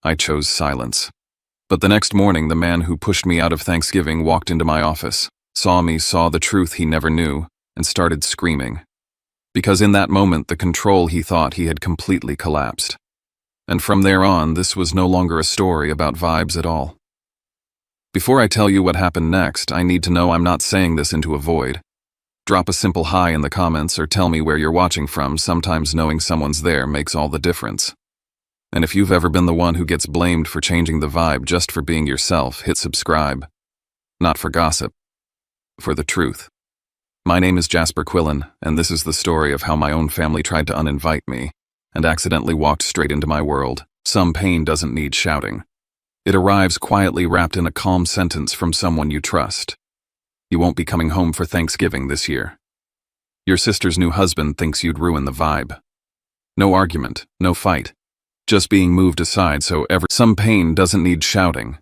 I chose silence. But the next morning, the man who pushed me out of Thanksgiving walked into my office, saw me, saw the truth he never knew, and started screaming. Because in that moment, the control he thought he had completely collapsed. And from there on, this was no longer a story about vibes at all. Before I tell you what happened next, I need to know I'm not saying this into a void. Drop a simple hi in the comments or tell me where you're watching from. Sometimes knowing someone's there makes all the difference. And if you've ever been the one who gets blamed for changing the vibe just for being yourself, hit subscribe. Not for gossip, for the truth. My name is Jasper Quillen, and this is the story of how my own family tried to uninvite me and accidentally walked straight into my world. Some pain doesn't need shouting. It arrives quietly wrapped in a calm sentence from someone you trust. You won't be coming home for Thanksgiving this year. Your sister's new husband thinks you'd ruin the vibe. No argument, no fight. Just being moved aside so some pain doesn't need shouting.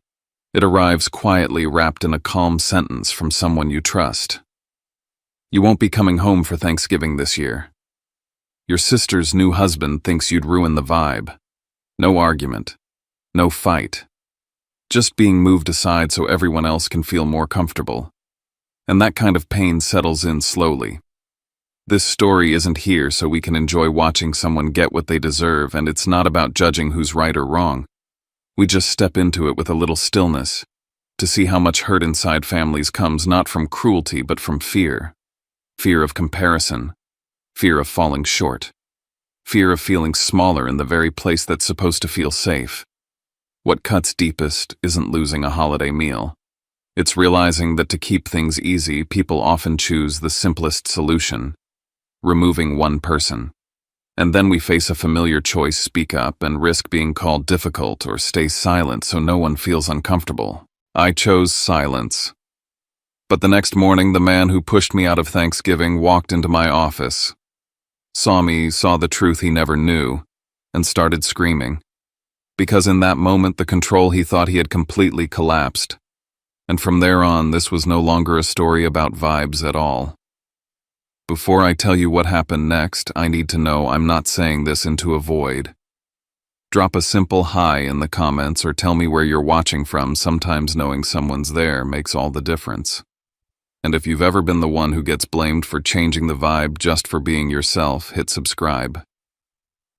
It arrives quietly wrapped in a calm sentence from someone you trust. You won't be coming home for Thanksgiving this year. Your sister's new husband thinks you'd ruin the vibe. No argument, no fight. Just being moved aside so everyone else can feel more comfortable. And that kind of pain settles in slowly. This story isn't here so we can enjoy watching someone get what they deserve, and it's not about judging who's right or wrong. We just step into it with a little stillness to see how much hurt inside families comes not from cruelty but from fear. Fear of comparison. Fear of falling short. Fear of feeling smaller in the very place that's supposed to feel safe. What cuts deepest isn't losing a holiday meal. It's realizing that to keep things easy, people often choose the simplest solution, removing one person. And then we face a familiar choice: speak up and risk being called difficult, or stay silent so no one feels uncomfortable. I chose silence. But the next morning, the man who pushed me out of Thanksgiving walked into my office, saw me, saw the truth he never knew, and started screaming. Because in that moment, the control he thought he had completely collapsed. And from there on, this was no longer a story about vibes at all. Before I tell you what happened next, I need to know I'm not saying this into a void. Drop a simple hi in the comments or tell me where you're watching from. Sometimes knowing someone's there makes all the difference. And if you've ever been the one who gets blamed for changing the vibe just for being yourself, hit subscribe.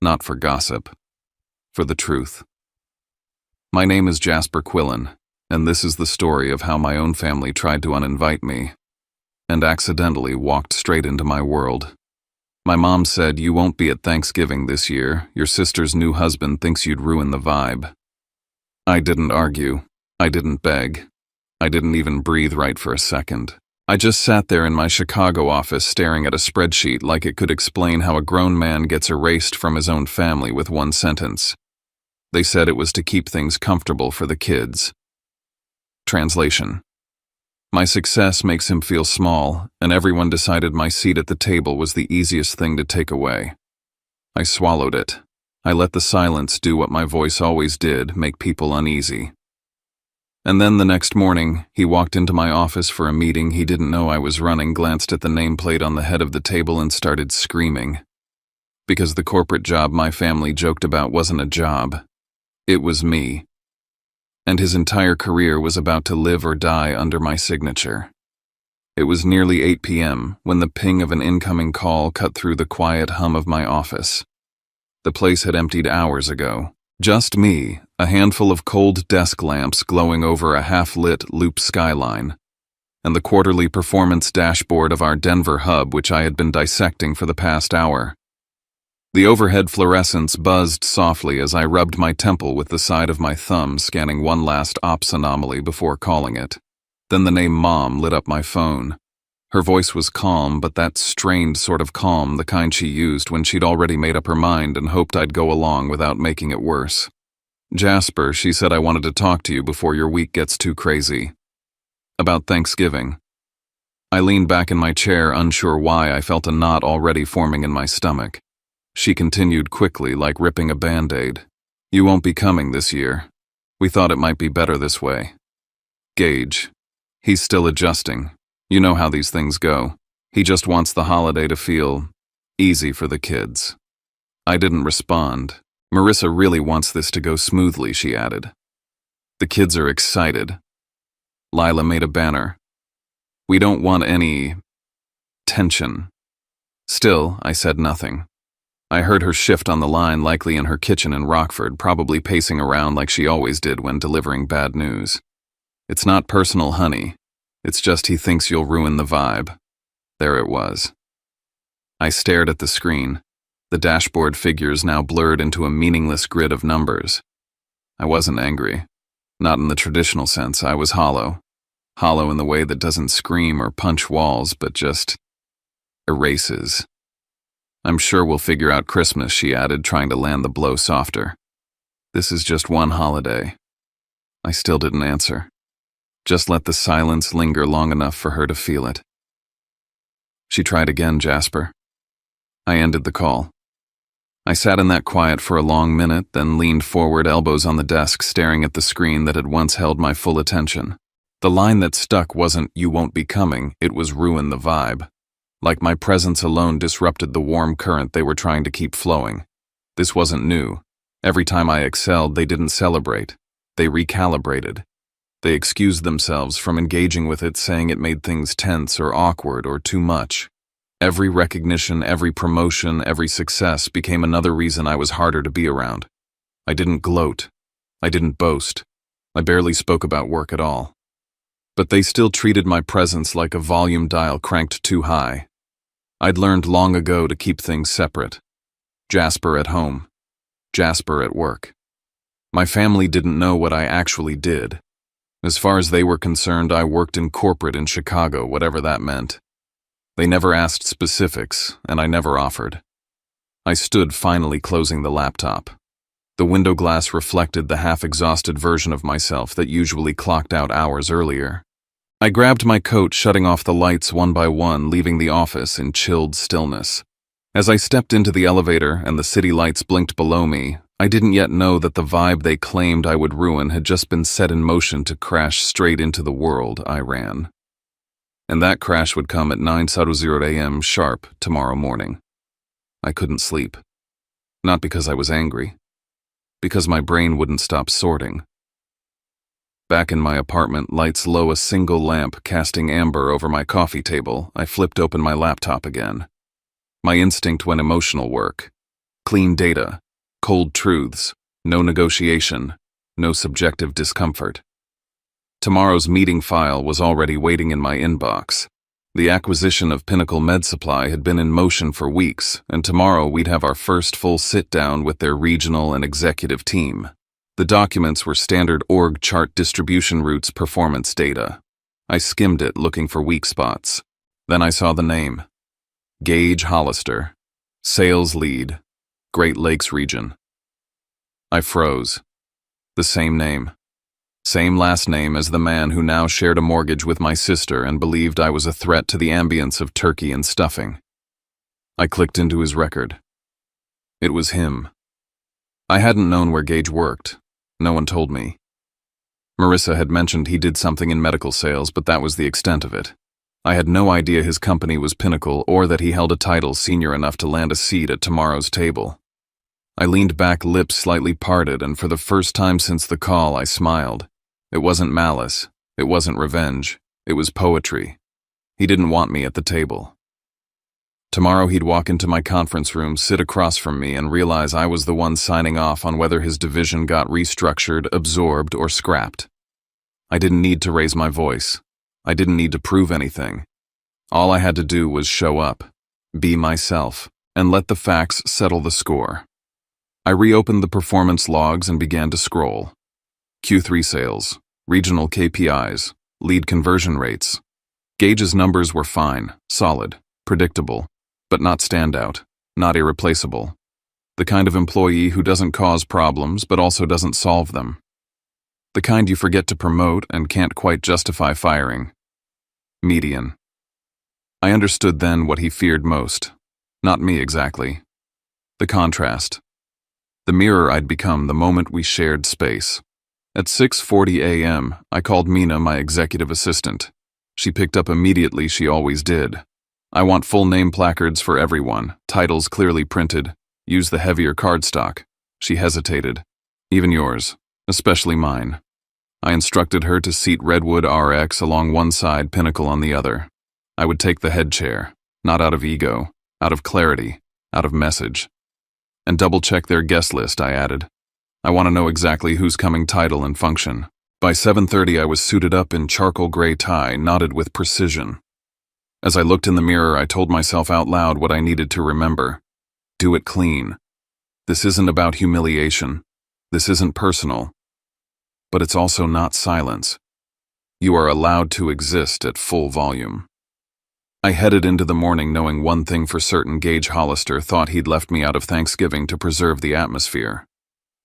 Not for gossip, for the truth. My name is Jasper Quillen, and this is the story of how my own family tried to uninvite me and accidentally walked straight into my world. My mom said, "You won't be at Thanksgiving this year. Your sister's new husband thinks you'd ruin the vibe." I didn't argue. I didn't beg. I didn't even breathe right for a second. I just sat there in my Chicago office staring at a spreadsheet like it could explain how a grown man gets erased from his own family with one sentence. They said it was to keep things comfortable for the kids. Translation: my success makes him feel small, and everyone decided my seat at the table was the easiest thing to take away. I swallowed it. I let the silence do what my voice always did, make people uneasy. And then the next morning, he walked into my office for a meeting he didn't know I was running, glanced at the nameplate on the head of the table, and started screaming. Because the corporate job my family joked about wasn't a job. It was me. And his entire career was about to live or die under my signature. It was nearly 8 p.m. when the ping of an incoming call cut through the quiet hum of my office. The place had emptied hours ago. Just me, a handful of cold desk lamps glowing over a half-lit loop skyline, and the quarterly performance dashboard of our Denver hub, which I had been dissecting for the past hour. The overhead fluorescence buzzed softly as I rubbed my temple with the side of my thumb, scanning one last ops anomaly before calling it. Then the name Mom lit up my phone. Her voice was calm, but that strained sort of calm, the kind she used when she'd already made up her mind and hoped I'd go along without making it worse. "Jasper," she said, "I wanted to talk to you before your week gets too crazy. About Thanksgiving." I leaned back in my chair, unsure why I felt a knot already forming in my stomach. She continued quickly, like ripping a Band-Aid. "You won't be coming this year. We thought it might be better this way. Gage. He's still adjusting. You know how these things go. He just wants the holiday to feel easy for the kids." I didn't respond. Marissa really wants this to go smoothly, she added. The kids are excited. Lila made a banner. We don't want any tension. Still, I said nothing. I heard her shift on the line, likely in her kitchen in Rockford, probably pacing around like she always did when delivering bad news. It's not personal, honey. It's just he thinks you'll ruin the vibe. There it was. I stared at the screen, the dashboard figures now blurred into a meaningless grid of numbers. I wasn't angry. Not in the traditional sense. I was hollow. Hollow in the way that doesn't scream or punch walls, but just erases. I'm sure we'll figure out Christmas, she added, trying to land the blow softer. This is just one holiday. I still didn't answer. Just let the silence linger long enough for her to feel it. She tried again, Jasper. I ended the call. I sat in that quiet for a long minute, then leaned forward, elbows on the desk, staring at the screen that had once held my full attention. The line that stuck wasn't, "You won't be coming," it was, "Ruin the vibe." Like my presence alone disrupted the warm current they were trying to keep flowing. This wasn't new. Every time I excelled, they didn't celebrate. They recalibrated. They excused themselves from engaging with it, saying it made things tense or awkward or too much. Every recognition, every promotion, every success became another reason I was harder to be around. I didn't gloat. I didn't boast. I barely spoke about work at all. But they still treated my presence like a volume dial cranked too high. I'd learned long ago to keep things separate. Jasper at home. Jasper at work. My family didn't know what I actually did. As far as they were concerned, I worked in corporate in Chicago, whatever that meant. They never asked specifics, and I never offered. I stood, finally closing the laptop. The window glass reflected the half-exhausted version of myself that usually clocked out hours earlier. I grabbed my coat, shutting off the lights one by one, leaving the office in chilled stillness. As I stepped into the elevator and the city lights blinked below me, I didn't yet know that the vibe they claimed I would ruin had just been set in motion to crash straight into the world I ran. And that crash would come at 9:00 a.m. sharp tomorrow morning. I couldn't sleep. Not because I was angry. Because my brain wouldn't stop sorting. Back in my apartment, lights low, a single lamp casting amber over my coffee table, I flipped open my laptop again. My instinct went emotional work. Clean data. Cold truths. No negotiation. No subjective discomfort. Tomorrow's meeting file was already waiting in my inbox. The acquisition of Pinnacle Med Supply had been in motion for weeks, and tomorrow we'd have our first full sit-down with their regional and executive team. The documents were standard org chart distribution routes performance data. I skimmed it, looking for weak spots. Then I saw the name. Gage Hollister. Sales lead. Great Lakes region. I froze. The same name. Same last name as the man who now shared a mortgage with my sister and believed I was a threat to the ambience of turkey and stuffing. I clicked into his record. It was him. I hadn't known where Gage worked. No one told me. Marissa had mentioned he did something in medical sales, but that was the extent of it. I had no idea his company was Pinnacle or that he held a title senior enough to land a seat at tomorrow's table. I leaned back, lips slightly parted, and for the first time since the call, I smiled. It wasn't malice. It wasn't revenge. It was poetry. He didn't want me at the table. Tomorrow he'd walk into my conference room, sit across from me, and realize I was the one signing off on whether his division got restructured, absorbed, or scrapped. I didn't need to raise my voice. I didn't need to prove anything. All I had to do was show up, be myself, and let the facts settle the score. I reopened the performance logs and began to scroll. Q3 sales, regional KPIs, lead conversion rates. Gage's numbers were fine, solid, predictable, but not standout, not irreplaceable. The kind of employee who doesn't cause problems but also doesn't solve them. The kind you forget to promote and can't quite justify firing. Median. I understood then what he feared most. Not me exactly. The contrast. The mirror I'd become the moment we shared space. At 6:40 a.m., I called Mina, my executive assistant. She picked up immediately, she always did. I want full name placards for everyone, titles clearly printed, use the heavier cardstock. She hesitated. Even yours, especially mine. I instructed her to seat Redwood RX along one side, Pinnacle on the other. I would take the head chair, not out of ego, out of clarity, out of message. And double-check their guest list, I added. I want to know exactly who's coming, title and function. By 7:30 I was suited up in charcoal gray tie, knotted with precision. As I looked in the mirror, I told myself out loud what I needed to remember. Do it clean. This isn't about humiliation. This isn't personal. But it's also not silence. You are allowed to exist at full volume. I headed into the morning knowing one thing for certain: Gage Hollister thought he'd left me out of Thanksgiving to preserve the atmosphere.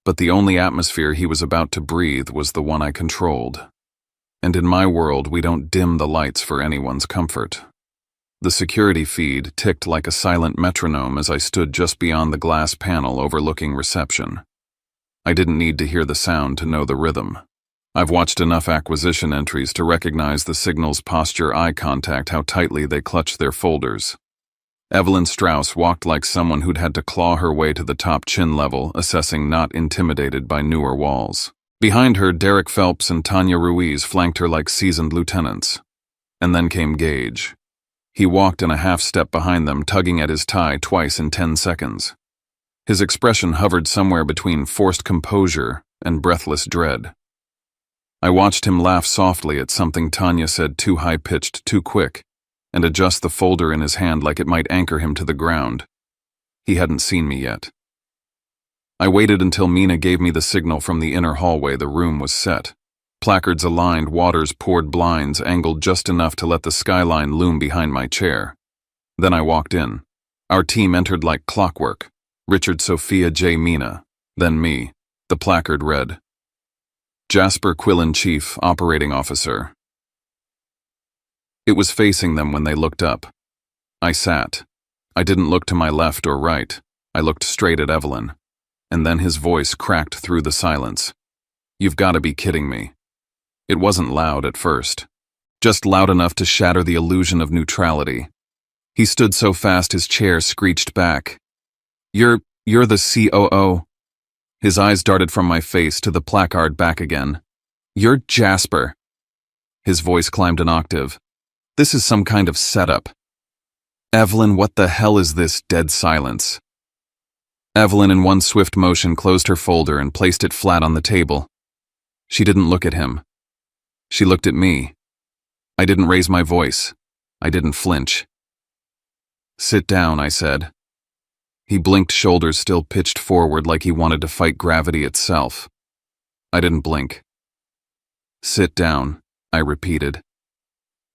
But the only atmosphere he was about to breathe was the one I controlled. And in my world, we don't dim the lights for anyone's comfort. The security feed ticked like a silent metronome as I stood just beyond the glass panel overlooking reception. I didn't need to hear the sound to know the rhythm. I've watched enough acquisition entries to recognize the signals, posture, eye contact, how tightly they clutch their folders. Evelyn Strauss walked like someone who'd had to claw her way to the top chin level, assessing, not intimidated by newer walls. Behind her, Derek Phelps and Tanya Ruiz flanked her like seasoned lieutenants. And then came Gage. He walked in a half-step behind them, tugging at his tie twice in 10 seconds. His expression hovered somewhere between forced composure and breathless dread. I watched him laugh softly at something Tanya said, too high-pitched, too quick, and adjust the folder in his hand like it might anchor him to the ground. He hadn't seen me yet. I waited until Mina gave me the signal from the inner hallway. The room was set. Placards aligned, waters poured, blinds angled just enough to let the skyline loom behind my chair. Then I walked in. Our team entered like clockwork. Richard, Sophia, J. Mina. Then me. The placard read, Jasper Quillen, Chief Operating Officer. It was facing them when they looked up. I sat. I didn't look to my left or right. I looked straight at Evelyn. And then his voice cracked through the silence. You've got to be kidding me. It wasn't loud at first. Just loud enough to shatter the illusion of neutrality. He stood so fast his chair screeched back. You're the COO. His eyes darted from my face to the placard back again. You're Jasper. His voice climbed an octave. This is some kind of setup. Evelyn, what the hell is this? Dead silence. Evelyn, in one swift motion, closed her folder and placed it flat on the table. She didn't look at him. She looked at me. I didn't raise my voice. I didn't flinch. Sit down, I said. He blinked, shoulders still pitched forward like he wanted to fight gravity itself. I didn't blink. Sit down, I repeated.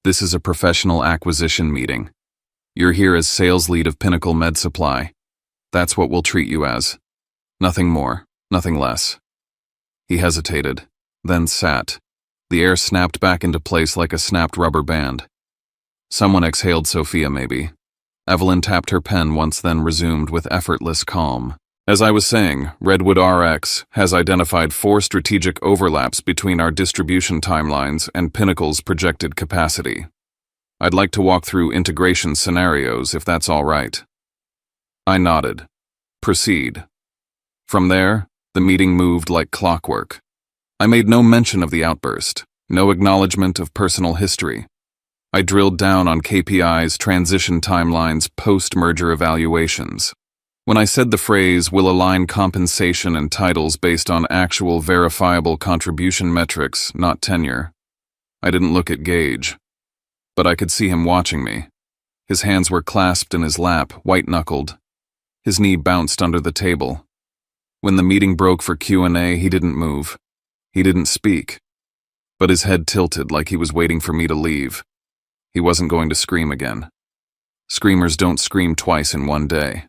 This is a professional acquisition meeting. You're here as sales lead of Pinnacle Med Supply. That's what we'll treat you as. Nothing more, nothing less. He hesitated, then sat. The air snapped back into place like a snapped rubber band. Someone exhaled. Sophia, maybe. Evelyn tapped her pen once, then resumed with effortless calm. As I was saying, Redwood RX has identified 4 strategic overlaps between our distribution timelines and Pinnacle's projected capacity. I'd like to walk through integration scenarios, if that's all right. I nodded. Proceed. From there, the meeting moved like clockwork. I made no mention of the outburst, no acknowledgement of personal history. I drilled down on KPIs, transition timelines, post-merger evaluations. When I said the phrase, "we'll align compensation and titles based on actual verifiable contribution metrics, not tenure," I didn't look at Gage. But I could see him watching me. His hands were clasped in his lap, white-knuckled. His knee bounced under the table. When the meeting broke for Q&A, he didn't move. He didn't speak. But his head tilted like he was waiting for me to leave. He wasn't going to scream again. Screamers don't scream twice in one day.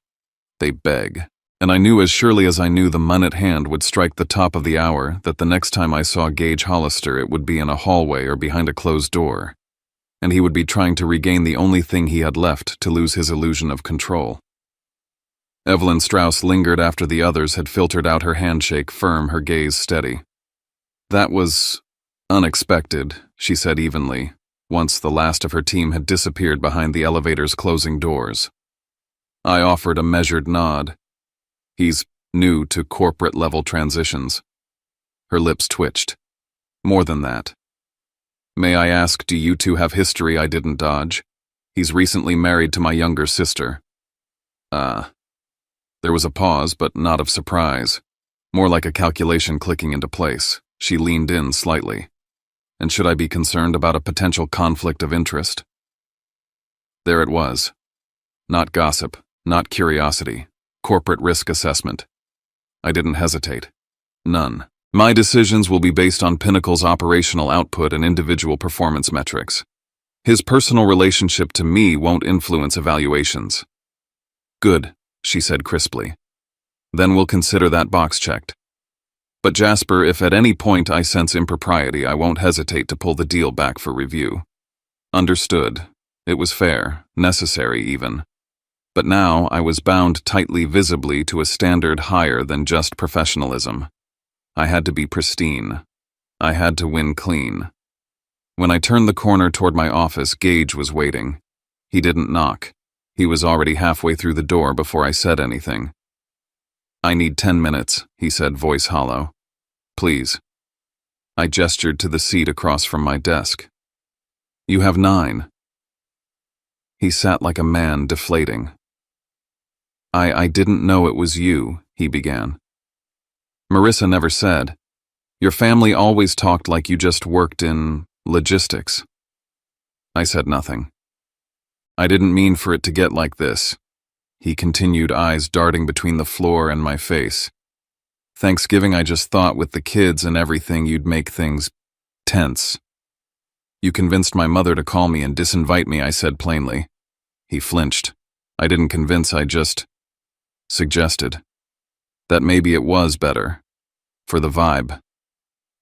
They beg. And I knew as surely as I knew the money at hand would strike the top of the hour that the next time I saw Gage Hollister it would be in a hallway or behind a closed door. And he would be trying to regain the only thing he had left to lose his illusion of control. Evelyn Strauss lingered after the others had filtered out, her handshake firm, her gaze steady. That was unexpected, she said evenly, once the last of her team had disappeared behind the elevator's closing doors. I offered a measured nod. He's new to corporate-level transitions. Her lips twitched. More than that. May I ask, do you two have history I didn't dodge? He's recently married to my younger sister. There was a pause, but not of surprise. More like a calculation clicking into place. She leaned in slightly. And should I be concerned about a potential conflict of interest? There it was. Not gossip, not curiosity. Corporate risk assessment. I didn't hesitate. None. My decisions will be based on Pinnacle's operational output and individual performance metrics. His personal relationship to me won't influence evaluations. Good, she said crisply. Then we'll consider that box checked. But Jasper, if at any point I sense impropriety, I won't hesitate to pull the deal back for review. Understood. It was fair, necessary even. But now I was bound tightly visibly to a standard higher than just professionalism. I had to be pristine. I had to win clean. When I turned the corner toward my office, Gage was waiting. He didn't knock. He was already halfway through the door before I said anything. I need 10 minutes, he said, voice hollow. Please. I gestured to the seat across from my desk. You have 9. He sat like a man deflating. I didn't know it was you, he began. Marissa never said. Your family always talked like you just worked in logistics. I said nothing. I didn't mean for it to get like this. He continued, eyes darting between the floor and my face. Thanksgiving, I just thought with the kids and everything you'd make things tense. You convinced my mother to call me and disinvite me, I said plainly. He flinched. I didn't convince, I just suggested. That maybe it was better. For the vibe.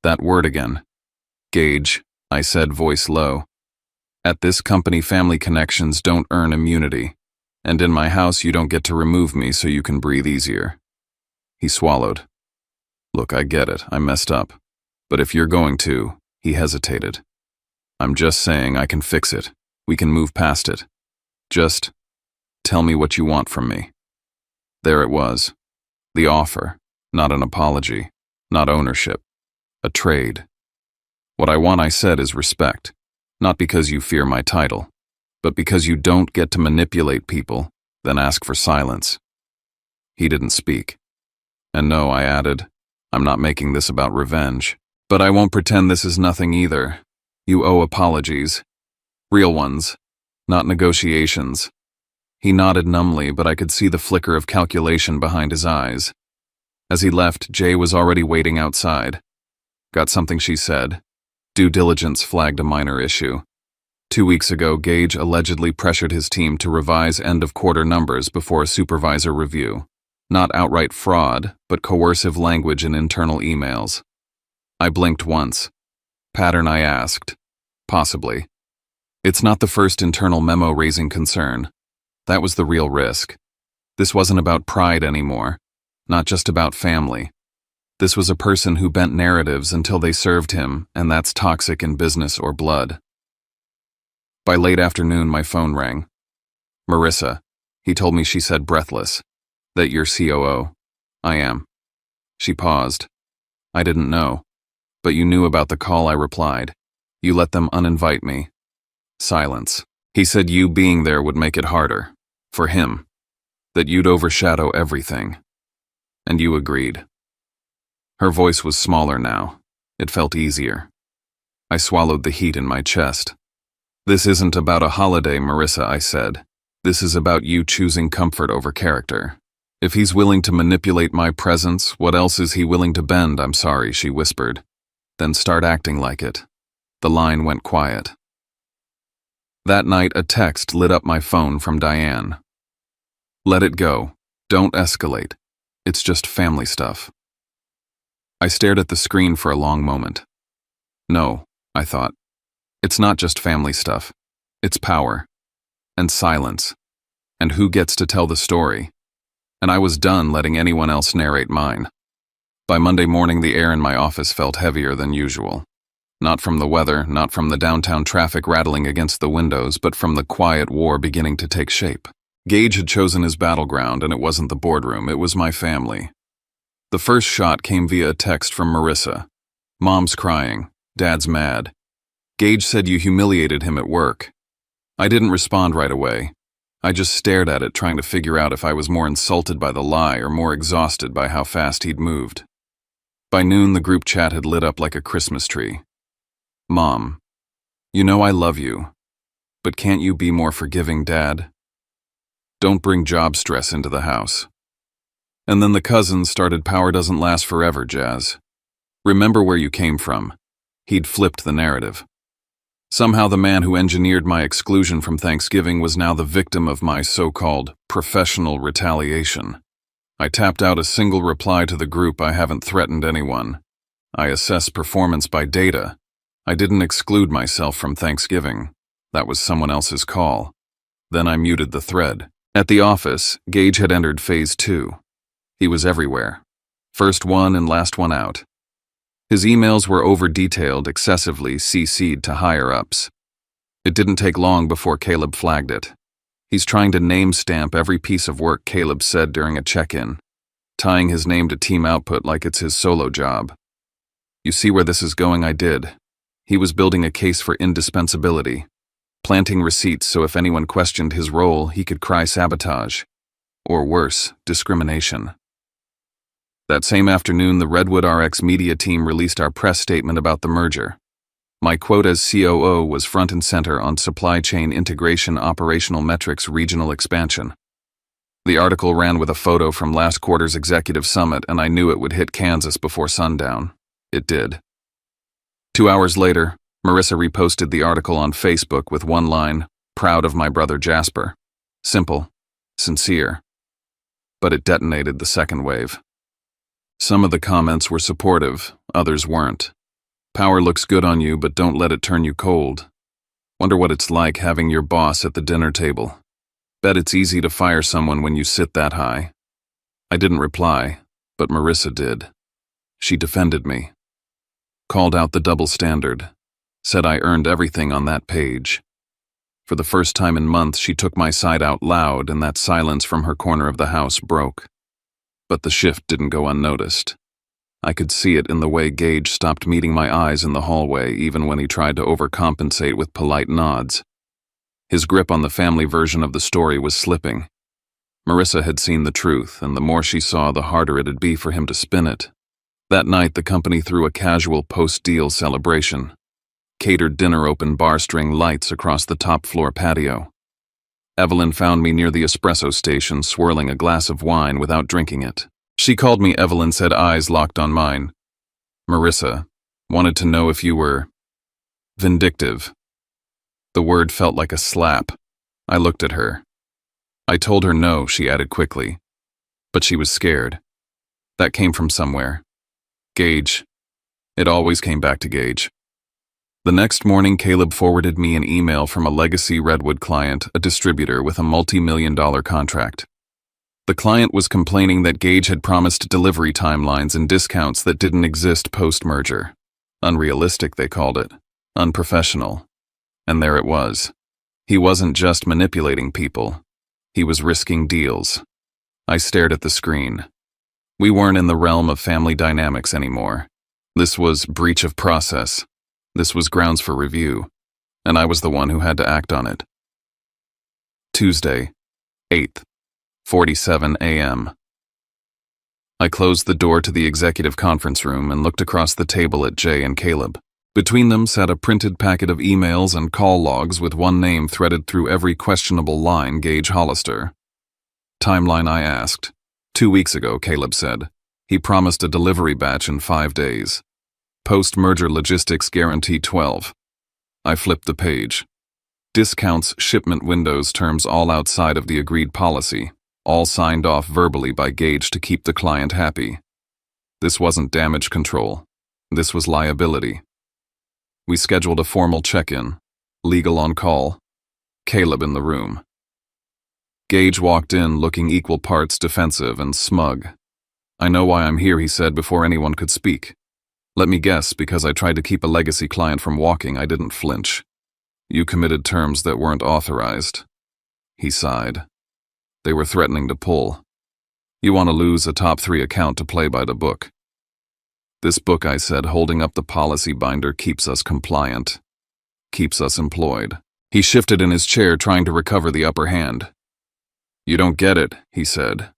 That word again. Gage, I said, voice low. At this company, family connections don't earn immunity. And in my house, you don't get to remove me so you can breathe easier. He swallowed. Look, I get it. I messed up. But if you're going to, he hesitated. I'm just saying I can fix it. We can move past it. Just tell me what you want from me. There it was. The offer. Not an apology. Not ownership. A trade. What I want, I said, is respect. Not because you fear my title, but because you don't get to manipulate people, then ask for silence. He didn't speak. And no, I added, I'm not making this about revenge, but I won't pretend this is nothing either. You owe apologies. Real ones, not negotiations. He nodded numbly, but I could see the flicker of calculation behind his eyes. As he left, Jay was already waiting outside. Got something, she said. Due diligence flagged a minor issue. 2 weeks ago, Gage allegedly pressured his team to revise end-of-quarter numbers before a supervisor review. Not outright fraud, but coercive language in internal emails. I blinked once. Pattern, I asked. Possibly. It's not the first internal memo raising concern. That was the real risk. This wasn't about pride anymore. Not just about family. This was a person who bent narratives until they served him, and that's toxic in business or blood. By late afternoon, my phone rang. Marissa, he told me, she said, breathless. That you're COO. I am. She paused. I didn't know. But you knew about the call, I replied. You let them uninvite me. Silence. He said you being there would make it harder. For him. That you'd overshadow everything. And you agreed. Her voice was smaller now. It felt easier. I swallowed the heat in my chest. This isn't about a holiday, Marissa, I said. This is about you choosing comfort over character. If he's willing to manipulate my presence, what else is he willing to bend? I'm sorry, she whispered. Then start acting like it. The line went quiet. That night, a text lit up my phone from Diane. Let it go. Don't escalate. It's just family stuff. I stared at the screen for a long moment. No, I thought. It's not just family stuff. It's power. And silence. And who gets to tell the story. And I was done letting anyone else narrate mine. By Monday morning, the air in my office felt heavier than usual. Not from the weather, not from the downtown traffic rattling against the windows, but from the quiet war beginning to take shape. Gage had chosen his battleground, and it wasn't the boardroom, it was my family. The first shot came via a text from Marissa. Mom's crying. Dad's mad. Gage said you humiliated him at work. I didn't respond right away. I just stared at it, trying to figure out if I was more insulted by the lie or more exhausted by how fast he'd moved. By noon, the group chat had lit up like a Christmas tree. Mom, you know I love you, but can't you be more forgiving, Dad? Don't bring job stress into the house. And then the cousins started power doesn't last forever, Jazz. Remember where you came from. He'd flipped the narrative. Somehow the man who engineered my exclusion from Thanksgiving was now the victim of my so-called professional retaliation. I tapped out a single reply to the group. I haven't threatened anyone. I assess performance by data. I didn't exclude myself from Thanksgiving. That was someone else's call. Then I muted the thread. At the office, Gage had entered phase 2. He was everywhere. First one and last one out. His emails were over-detailed, excessively CC'd to higher-ups. It didn't take long before Caleb flagged it. He's trying to name-stamp every piece of work Caleb said during a check-in, tying his name to team output like it's his solo job. You see where this is going? I did. He was building a case for indispensability, planting receipts so if anyone questioned his role, he could cry sabotage. Or worse, discrimination. That same afternoon, the Redwood RX media team released our press statement about the merger. My quote as COO was front and center on supply chain integration, operational metrics, regional expansion. The article ran with a photo from last quarter's executive summit, and I knew it would hit Kansas before sundown. It did. 2 hours later, Marissa reposted the article on Facebook with one line, "Proud of my brother Jasper." Simple, sincere. But it detonated the second wave. Some of the comments were supportive, others weren't. Power looks good on you, but don't let it turn you cold. Wonder what it's like having your boss at the dinner table. Bet it's easy to fire someone when you sit that high. I didn't reply, but Marissa did. She defended me. Called out the double standard. Said I earned everything on that page. For the first time in months, she took my side out loud, and that silence from her corner of the house broke. But the shift didn't go unnoticed. I could see it in the way Gage stopped meeting my eyes in the hallway, even when he tried to overcompensate with polite nods. His grip on the family version of the story was slipping. Marissa had seen the truth, and the more she saw, the harder it'd be for him to spin it. That night, the company threw a casual post-deal celebration. Catered dinner, open bar string lights across the top-floor patio. Evelyn found me near the espresso station, swirling a glass of wine without drinking it. She called me Evelyn, said, eyes locked on mine. Marissa, wanted to know if you were vindictive. The word felt like a slap. I looked at her. I told her no, she added quickly. But she was scared. That came from somewhere. Gage. It always came back to Gage. The next morning, Caleb forwarded me an email from a legacy Redwood client, a distributor with a multi-million-dollar contract. The client was complaining that Gage had promised delivery timelines and discounts that didn't exist post-merger. Unrealistic, they called it. Unprofessional. And there it was. He wasn't just manipulating people. He was risking deals. I stared at the screen. We weren't in the realm of family dynamics anymore. This was breach of process. This was grounds for review. And I was the one who had to act on it. Tuesday, 8th. 47 a.m. I closed the door to the executive conference room and looked across the table at Jay and Caleb. Between them sat a printed packet of emails and call logs with one name threaded through every questionable line, Gage Hollister. Timeline, I asked. 2 weeks ago, Caleb said. He promised a delivery batch in 5 days. Post-merger logistics guarantee 12. I flipped the page. Discounts, shipment windows, terms all outside of the agreed policy. All signed off verbally by Gage to keep the client happy. This wasn't damage control. This was liability. We scheduled a formal check-in. Legal on call. Caleb in the room. Gage walked in looking equal parts defensive and smug. I know why I'm here, he said before anyone could speak. Let me guess, because I tried to keep a legacy client from walking, I didn't flinch. You committed terms that weren't authorized. He sighed. They were threatening to pull. You want to lose a top 3 account to play by the book. This book, I said, holding up the policy binder, keeps us compliant. Keeps us employed. He shifted in his chair, trying to recover the upper hand. You don't get it, he said.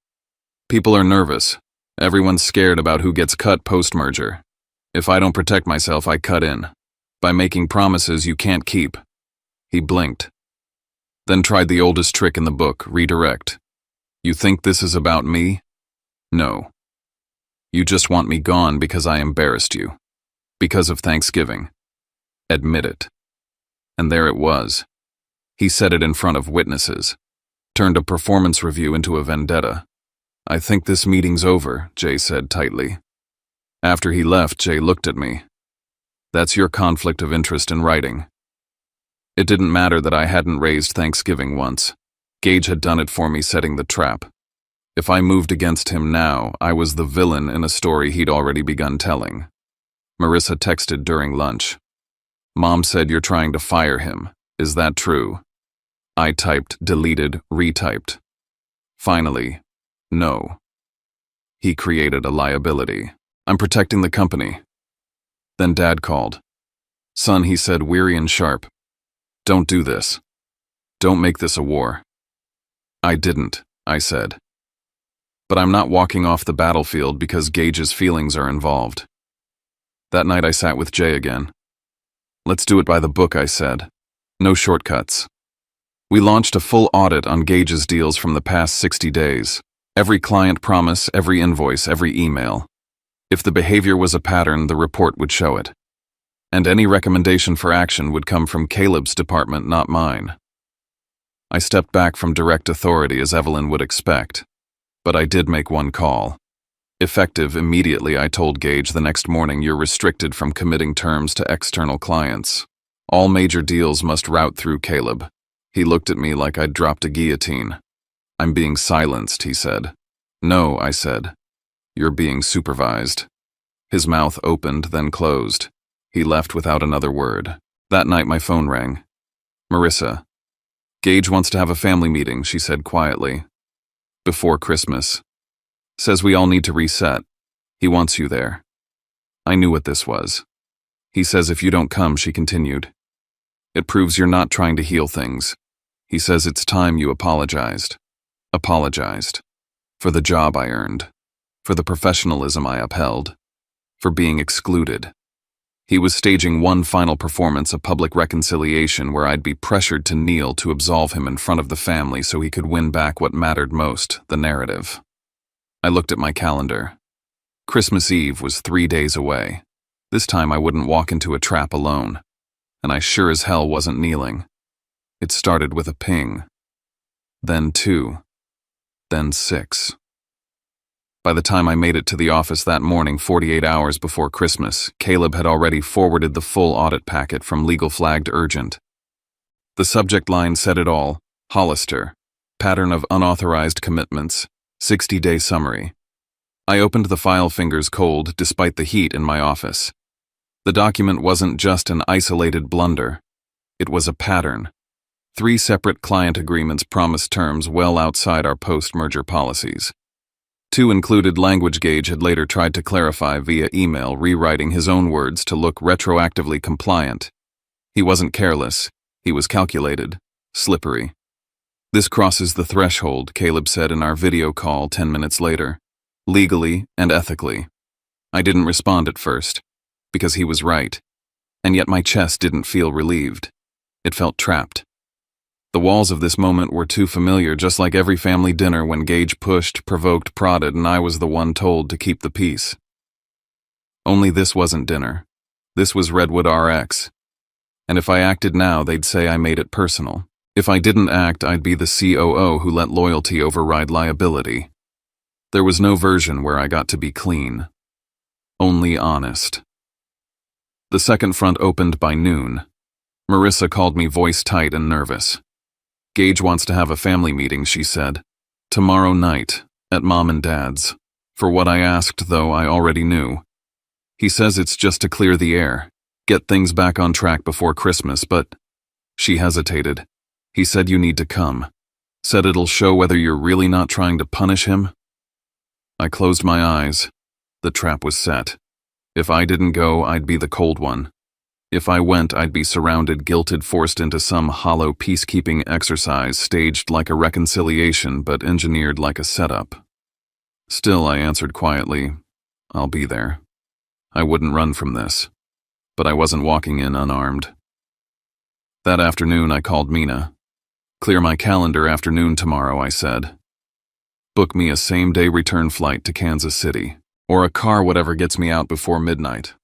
People are nervous. Everyone's scared about who gets cut post-merger. If I don't protect myself, I cut in. By making promises you can't keep. He blinked. Then tried the oldest trick in the book, redirect. You think this is about me? No. You just want me gone because I embarrassed you. Because of Thanksgiving. Admit it. And there it was. He said it in front of witnesses. Turned a performance review into a vendetta. I think this meeting's over, Jay said tightly. After he left, Jay looked at me. That's your conflict of interest in writing. It didn't matter that I hadn't raised Thanksgiving once. Gage had done it for me, setting the trap. If I moved against him now, I was the villain in a story he'd already begun telling. Marissa texted during lunch. Mom said you're trying to fire him. Is that true? I typed, deleted, retyped. Finally, no. He created a liability. I'm protecting the company. Then Dad called. Son, he said, weary and sharp. Don't do this. Don't make this a war. I didn't, I said. But I'm not walking off the battlefield because Gage's feelings are involved. That night I sat with Jay again. Let's do it by the book, I said. No shortcuts. We launched a full audit on Gage's deals from the past 60 days. Every client promise, every invoice, every email. If the behavior was a pattern, the report would show it. And any recommendation for action would come from Caleb's department, not mine. I stepped back from direct authority, as Evelyn would expect. But I did make one call. Effective immediately, I told Gage the next morning, you're restricted from committing terms to external clients. All major deals must route through Caleb. He looked at me like I'd dropped a guillotine. I'm being silenced, he said. No, I said. You're being supervised. His mouth opened, then closed. He left without another word. That night my phone rang. Marissa. Gage wants to have a family meeting, she said quietly. Before Christmas. Says we all need to reset. He wants you there. I knew what this was. He says if you don't come, she continued. It proves you're not trying to heal things. He says it's time you apologized. Apologized. For the job I earned. For the professionalism I upheld. For being excluded. He was staging one final performance, a public reconciliation where I'd be pressured to kneel to absolve him in front of the family so he could win back what mattered most, the narrative. I looked at my calendar. Christmas Eve was 3 days away. This time I wouldn't walk into a trap alone. And I sure as hell wasn't kneeling. It started with a ping. Then 2. Then 6. By the time I made it to the office that morning, 48 hours before Christmas, Caleb had already forwarded the full audit packet from legal flagged urgent. The subject line said it all. Hollister. Pattern of unauthorized commitments. 60-day summary. I opened the file, fingers cold, despite the heat in my office. The document wasn't just an isolated blunder. It was a pattern. 3 separate client agreements promised terms well outside our post-merger policies. 2 included language Gage had later tried to clarify via email, rewriting his own words to look retroactively compliant. He wasn't careless. He was calculated. Slippery. This crosses the threshold, Caleb said in our video call 10 minutes later. Legally and ethically. I didn't respond at first, because he was right. And yet my chest didn't feel relieved. It felt trapped. The walls of this moment were too familiar, just like every family dinner when Gage pushed, provoked, prodded, and I was the one told to keep the peace. Only this wasn't dinner. This was Redwood RX. And if I acted now, they'd say I made it personal. If I didn't act, I'd be the COO who let loyalty override liability. There was no version where I got to be clean. Only honest. The second front opened by noon. Marissa called me, voice tight and nervous. Gage wants to have a family meeting, she said. Tomorrow night, at Mom and Dad's. For what I asked, though, I already knew. He says it's just to clear the air, get things back on track before Christmas, but... She hesitated. He said you need to come. Said it'll show whether you're really not trying to punish him. I closed my eyes. The trap was set. If I didn't go, I'd be the cold one. If I went, I'd be surrounded, guilted, forced into some hollow peacekeeping exercise staged like a reconciliation but engineered like a setup. Still, I answered quietly, I'll be there. I wouldn't run from this. But I wasn't walking in unarmed. That afternoon, I called Mina. Clear my calendar afternoon tomorrow, I said. Book me a same-day return flight to Kansas City, or a car, whatever gets me out before midnight.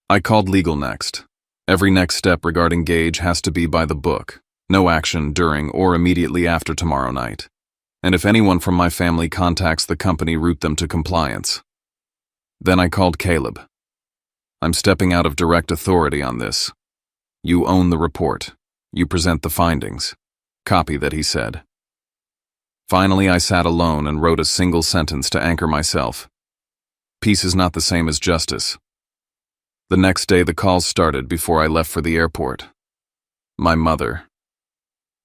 I called legal next. Every next step regarding Gage has to be by the book. No action during or immediately after tomorrow night. And if anyone from my family contacts the company, route them to compliance. Then I called Caleb. I'm stepping out of direct authority on this. You own the report. You present the findings. Copy that, he said. Finally, I sat alone and wrote a single sentence to anchor myself. Peace is not the same as justice. The next day, the calls started before I left for the airport. My mother.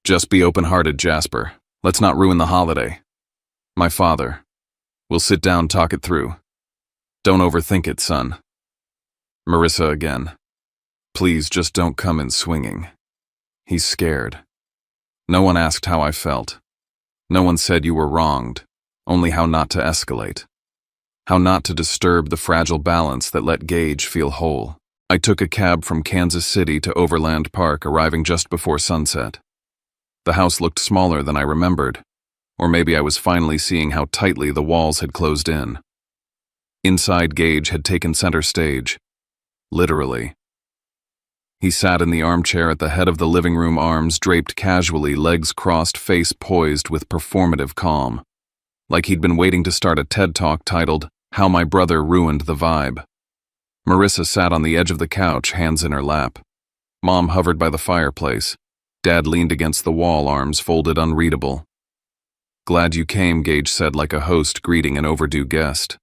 Just be open-hearted, Jasper. Let's not ruin the holiday. My father. We'll sit down, talk it through. Don't overthink it, son. Marissa again. Please just don't come in swinging. He's scared. No one asked how I felt. No one said you were wronged, only how not to escalate. How not to disturb the fragile balance that let Gage feel whole. I took a cab from Kansas City to Overland Park, arriving just before sunset. The house looked smaller than I remembered, or maybe I was finally seeing how tightly the walls had closed in. Inside, Gage had taken center stage. Literally. He sat in the armchair at the head of the living room, arms draped casually, legs crossed, face poised with performative calm. Like he'd been waiting to start a TED Talk titled, How My Brother Ruined the Vibe. Marissa sat on the edge of the couch, hands in her lap. Mom hovered by the fireplace. Dad leaned against the wall, arms folded, unreadable. Glad you came, Gage said like a host greeting an overdue guest.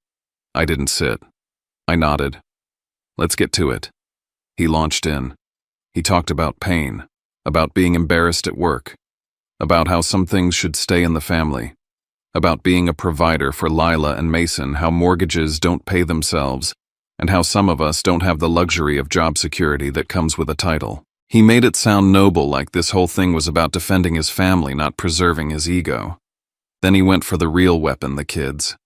I didn't sit. I nodded. Let's get to it. He launched in. He talked about pain, about being embarrassed at work, about how some things should stay in the family, about being a provider for Lila and Mason, how mortgages don't pay themselves, and how some of us don't have the luxury of job security that comes with a title. He made it sound noble, like this whole thing was about defending his family, not preserving his ego. Then he went for the real weapon, the kids.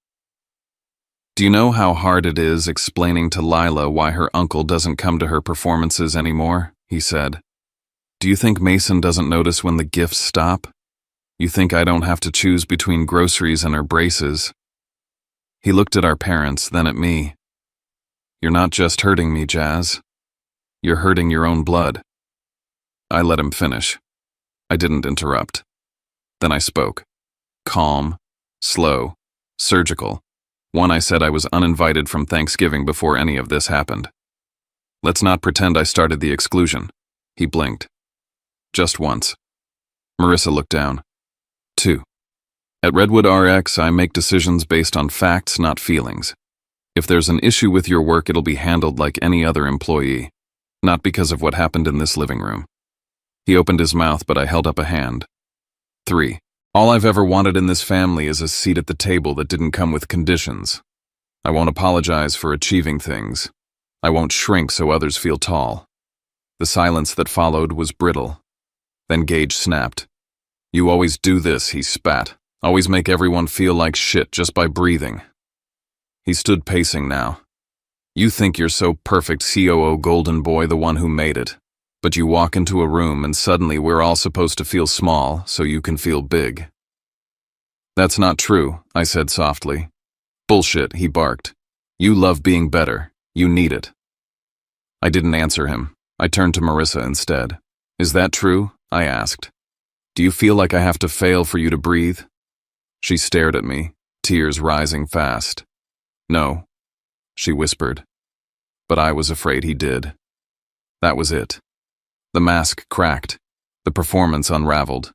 Do you know how hard it is explaining to Lila why her uncle doesn't come to her performances anymore? He said. Do you think Mason doesn't notice when the gifts stop? You think I don't have to choose between groceries and her braces? He looked at our parents, then at me. You're not just hurting me, Jazz. You're hurting your own blood. I let him finish. I didn't interrupt. Then I spoke. Calm, slow, surgical. One, I said I was uninvited from Thanksgiving before any of this happened. Let's not pretend I started the exclusion. He blinked. Just once. Marissa looked down. 2. At Redwood RX, I make decisions based on facts, not feelings. If there's an issue with your work, it'll be handled like any other employee, not because of what happened in this living room. He opened his mouth, but I held up a hand. 3. All I've ever wanted in this family is a seat at the table that didn't come with conditions. I won't apologize for achieving things. I won't shrink so others feel tall. The silence that followed was brittle. Then Gage snapped. You always do this, he spat. Always make everyone feel like shit just by breathing. He stood pacing now. You think you're so perfect, COO golden boy, the one who made it. But you walk into a room and suddenly we're all supposed to feel small so you can feel big. That's not true, I said softly. Bullshit, he barked. You love being better. You need it. I didn't answer him. I turned to Marissa instead. Is that true? I asked. Do you feel like I have to fail for you to breathe? She stared at me, tears rising fast. No, she whispered. But I was afraid he did. That was it. The mask cracked. The performance unraveled.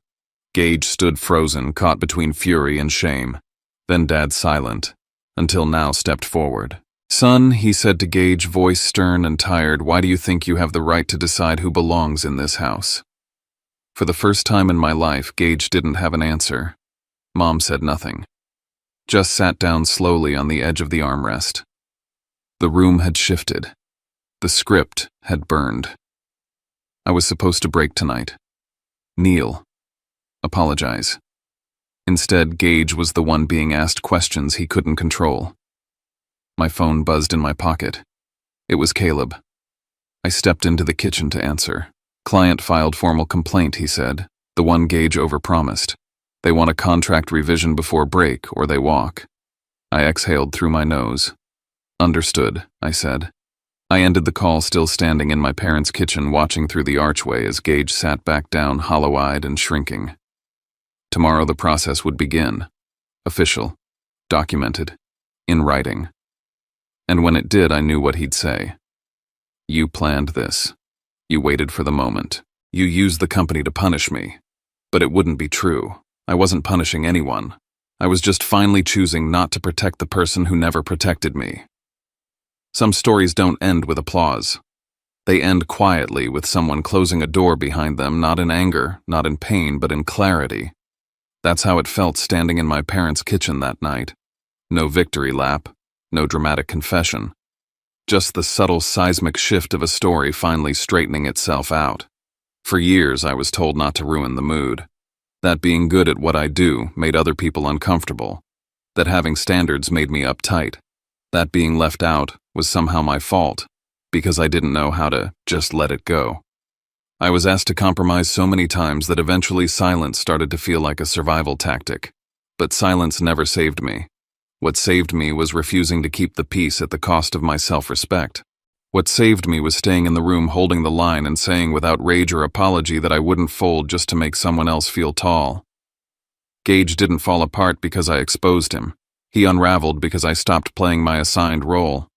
Gage stood frozen, caught between fury and shame. Then Dad, silent, until now, stepped forward. Son, he said to Gage, voice stern and tired, why do you think you have the right to decide who belongs in this house? For the first time in my life, Gage didn't have an answer. Mom said nothing. just sat down slowly on the edge of the armrest. The room had shifted. The script had burned. I was supposed to break tonight. Kneel. Apologize. Instead, Gage was the one being asked questions he couldn't control. My phone buzzed in my pocket. It was Caleb. I stepped into the kitchen to answer. Client filed formal complaint, he said, the one Gage overpromised. They want a contract revision before break, or they walk. I exhaled through my nose. Understood, I said. I ended the call still standing in my parents' kitchen, watching through the archway as Gage sat back down, hollow-eyed and shrinking. Tomorrow the process would begin. Official. Documented. In writing. And when it did, I knew what he'd say. You planned this. You waited for the moment. You used the company to punish me. But it wouldn't be true. I wasn't punishing anyone. I was just finally choosing not to protect the person who never protected me. Some stories don't end with applause. They end quietly with someone closing a door behind them, not in anger, not in pain, but in clarity. That's how it felt standing in my parents' kitchen that night. No victory lap, no dramatic confession. Just the subtle seismic shift of a story finally straightening itself out. For years, I was told not to ruin the mood. That being good at what I do made other people uncomfortable. That having standards made me uptight. That being left out was somehow my fault, because I didn't know how to just let it go. I was asked to compromise so many times that eventually silence started to feel like a survival tactic. But silence never saved me. What saved me was refusing to keep the peace at the cost of my self-respect. What saved me was staying in the room holding the line and saying without rage or apology that I wouldn't fold just to make someone else feel tall. Gage didn't fall apart because I exposed him. He unraveled because I stopped playing my assigned role.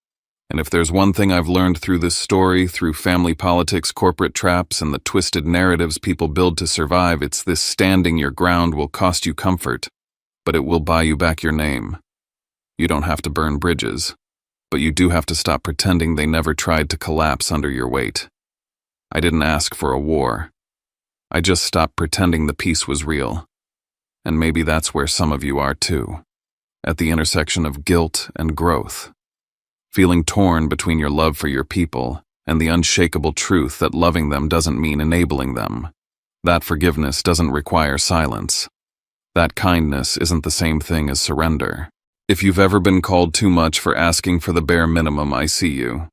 And if there's one thing I've learned through this story, through family politics, corporate traps, and the twisted narratives people build to survive, it's this: standing your ground will cost you comfort, but it will buy you back your name. You don't have to burn bridges, but you do have to stop pretending they never tried to collapse under your weight. I didn't ask for a war. I just stopped pretending the peace was real. And maybe that's where some of you are too. At the intersection of guilt and growth. Feeling torn between your love for your people and the unshakable truth that loving them doesn't mean enabling them. That forgiveness doesn't require silence. That kindness isn't the same thing as surrender. If you've ever been called too much for asking for the bare minimum, I see you.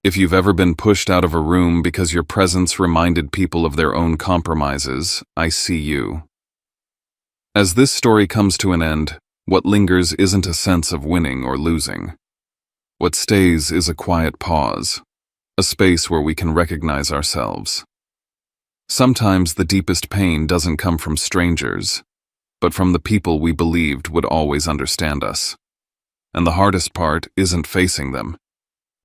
If you've ever been pushed out of a room because your presence reminded people of their own compromises, I see you. As this story comes to an end, what lingers isn't a sense of winning or losing. What stays is a quiet pause, a space where we can recognize ourselves. Sometimes the deepest pain doesn't come from strangers, but from the people we believed would always understand us. And the hardest part isn't facing them.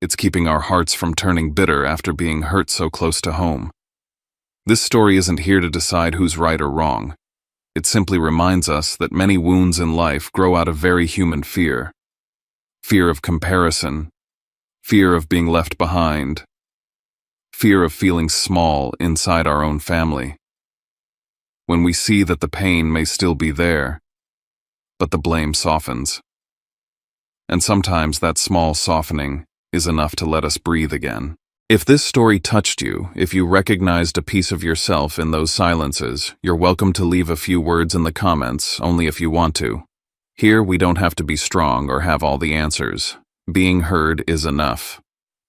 It's keeping our hearts from turning bitter after being hurt so close to home. This story isn't here to decide who's right or wrong. It simply reminds us that many wounds in life grow out of very human fear. Fear of comparison, fear of being left behind, fear of feeling small inside our own family. When we see that the pain may still be there, but the blame softens. And sometimes that small softening is enough to let us breathe again. If this story touched you, if you recognized a piece of yourself in those silences, you're welcome to leave a few words in the comments, only if you want to. Here, we don't have to be strong or have all the answers. Being heard is enough.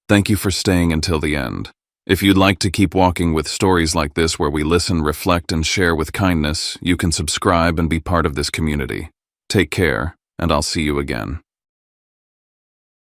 Thank you for staying until the end. If you'd like to keep walking with stories like this where we listen, reflect, and share with kindness, you can subscribe and be part of this community. Take care, and I'll see you again.